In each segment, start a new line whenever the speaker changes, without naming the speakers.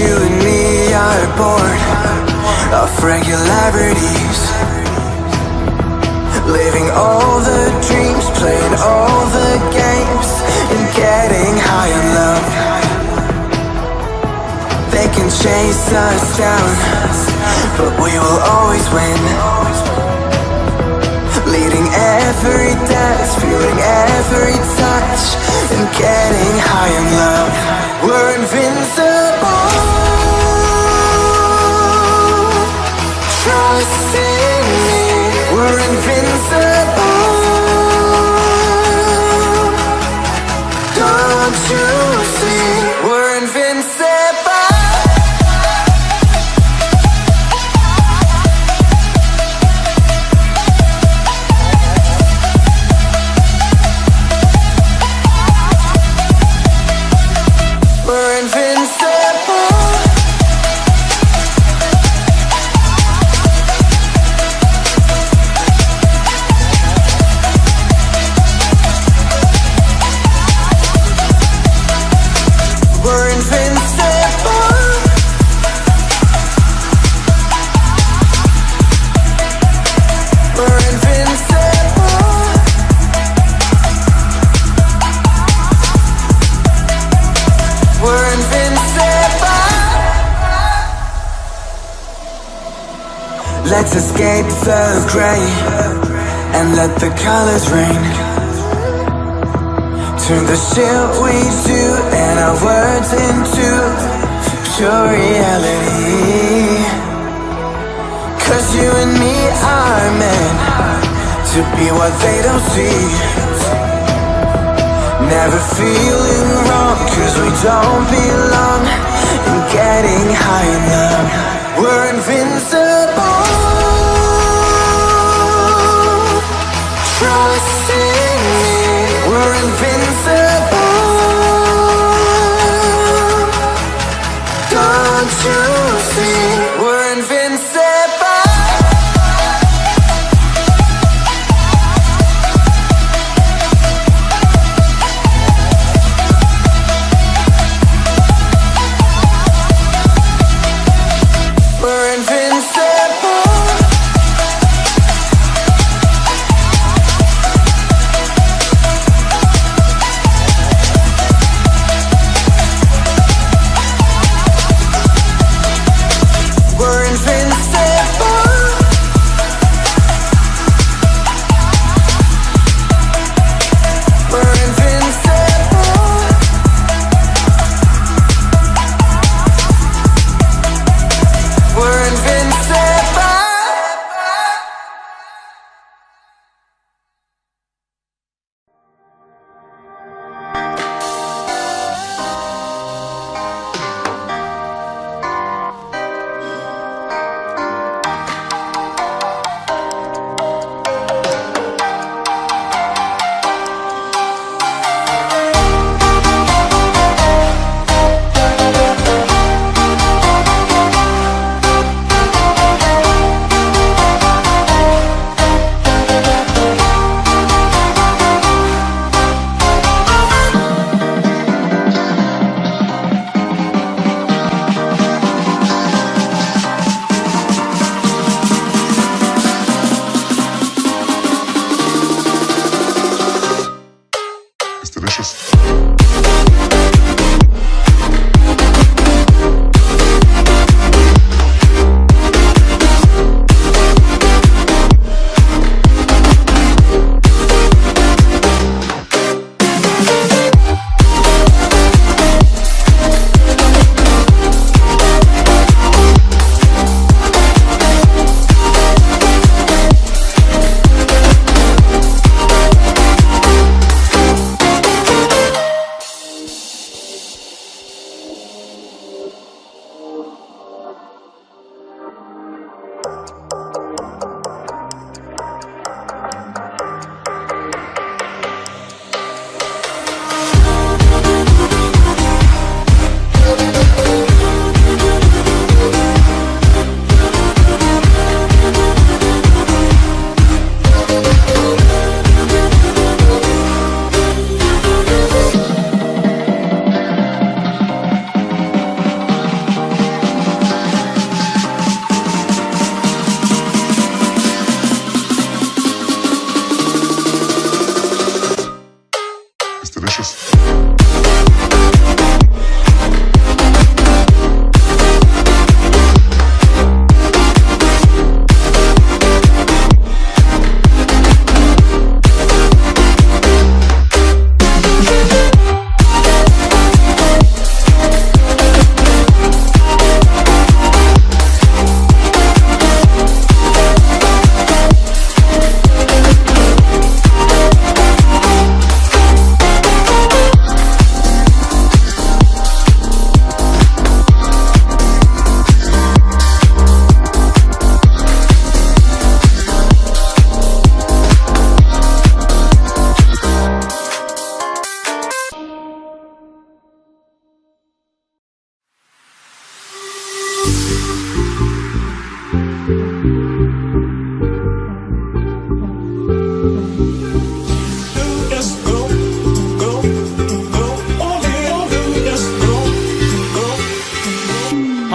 You and me are bored of regularities, living all the dreams, playing all the games, and getting high in love. They can chase us down, but we will always win. Leading every dance, feeling every touch, and getting high in love. We're invincible. Trust in me, we're invincible. Don't you see, we're invincible. We're invincible. We're invincible. We're invincible. We're invincible. Let's escape the gray and let the colors rain. Turn the shit we do and our words into pure reality. 'Cause you and me are meant to be what they don't see. Never feeling wrong 'cause we don't belong. And getting high enough. We're invincible. Trust in me, we're invincible. Don't you see, we're invincible. We're invincible.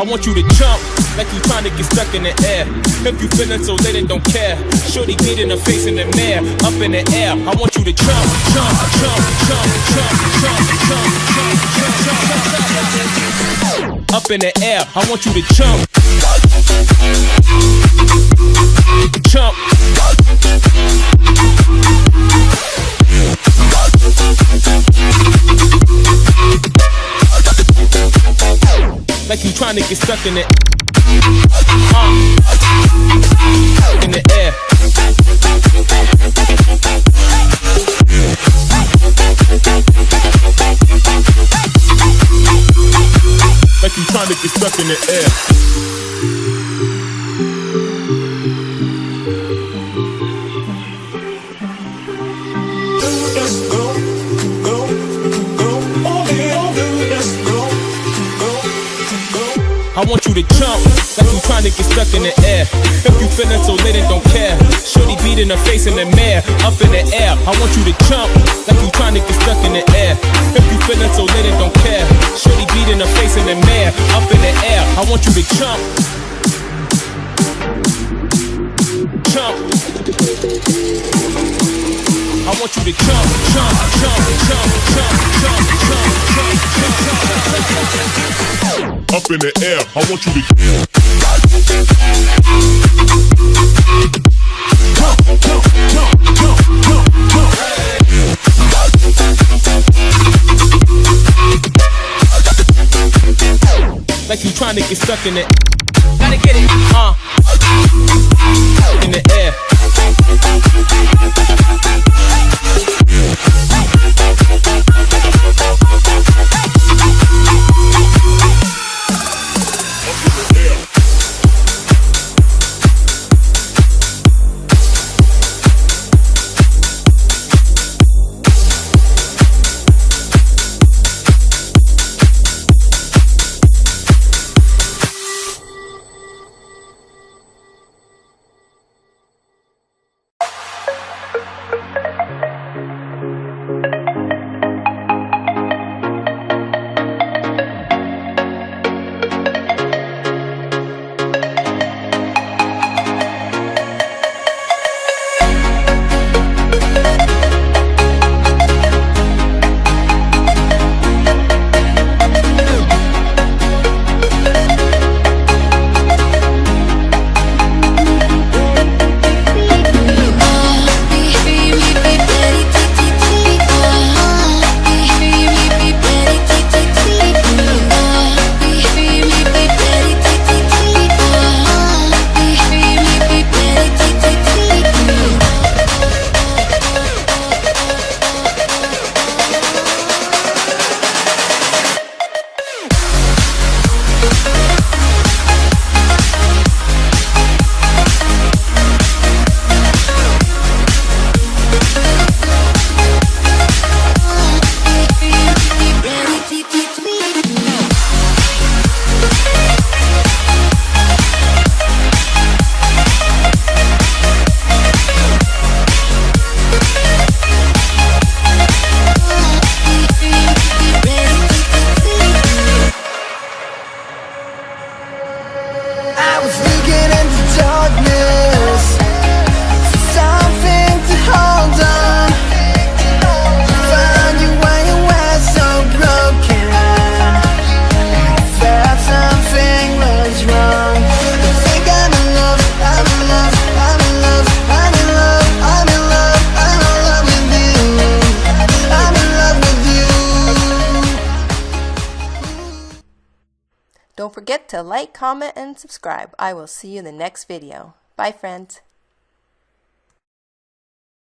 want you to jump like you trying to get stuck in the air. If you feeling so lit and don't care, shorty beat in the face in the mirror, up in the air. I want you to jump, jump, jump, jump, jump, jump, jump, jump, jump, jump. Up in the air, I want you to jump, jump. Like you trying to get stuck in it. In the air. Like you trying to get stuck in the air. I want you to jump like you trying to get stuck in the air. If you feeling so lit and don't care, shorty beat in the face in the mirror, up in the air. I want you to jump like you trying to get stuck in the air. If you feeling so lit and don't care, shorty beat in the face in the mirror, up in the air. I want you to jump, jump. I want you to jump, jump, jump, jump, jump, jump, jump, jump, jump. Up in the air, I want you to jump, jump, jump, jump, jump, jump. Like you trying to get stuck in it. Gotta get it, in the air.
Don't forget to like, comment, and subscribe. I will see you in the next video. Bye, friends.